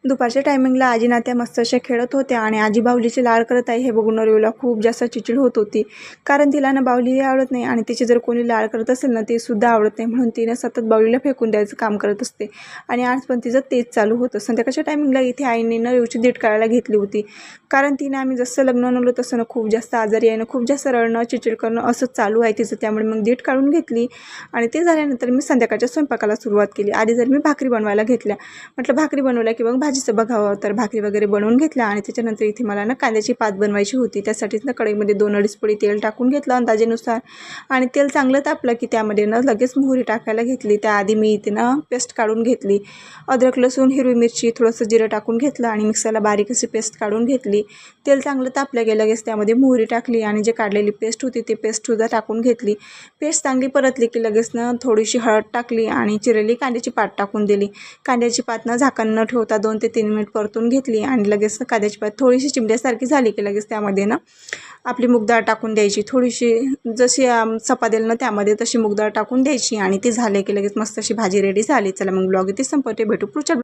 दुपारच्या टायमिंगला आजी नात्या मस्त अशा खेळत होत्या आणि आजी बाहुलीची लाड करत आहे हे बघून नवरीला खूप जास्त चिडचिड होत होती. कारण तिला ना बाहुलीही आवडत नाही आणि तिची जर कोणी लाड करत असेल ना ते सुद्धा आवडत नाही, म्हणून तिने सतत बाहुलीला फेकून द्यायचं काम करत असते. आणि आज पण तिचं तेच चालू होतं. संध्याकाळच्या टायमिंगला इथे आईने नवरीची दीट काढायला घेतली होती. कारण तिने आम्ही जसं लग्न आणलं तसं ना खूप जास्त आजारी आहे ना, खूप जास्त रडणं चिडचिड करणं असं चालू आहे तिचं. त्यामुळे मग दीट काढून घेतली आणि ते झाल्यानंतर मी संध्याकाळच्या स्वयंपाकाला सुरुवात केली. आधी जर मी भाकरी बनवायला घेतल्या, म्हटलं भाकरी बनवल्या की मग भाजीचं बघावं, तर भाकरी वगैरे बनवून घेतल्या. आणि त्याच्यानंतर इथे मला ना कांद्याची पात बनवायची होती. त्यासाठीच ना कढईमध्ये 2-2.5 पळी तेल टाकून घेतलं अंदाजेनुसार. आणि तेल चांगलं तापलं की त्यामध्ये ना लगेच मोहरी टाकायला घेतली. त्याआधी मी इथे ना पेस्ट काढून घेतली. अद्रक, लसूण, हिरवी मिरची, थोडंसं जिरं टाकून घेतलं आणि मिक्सरला बारीक अशी पेस्ट काढून घेतली. तेल चांगलं तापलं की लगेच त्यामध्ये मोहरी टाकली आणि जे काढलेली पेस्ट होती ती पेस्टसुद्धा टाकून घेतली. पेस्ट चांगली परतली की लगेच ना थोडीशी हळद टाकली आणि चिरलेली कांद्याची पात टाकून दिली. कांद्याची पात ना झाकण न ठेवता 2 ते 3 मिनिट परतून घेतली आणि लगेच कांद्याची पात थोडीशी चिमट्यासारखी झाली की लगेच त्यामध्ये ना आपली मूग डाळ टाकून द्यायची. थोडीशी जशी चपातीला ना त्यामध्ये तशी मूग डाळ टाकून द्यायची आणि ती झाली की लगेच मस्त अशी भाजी रेडी झाली. चला मग ब्लॉग इथे संपवते. भेटू पुढच्या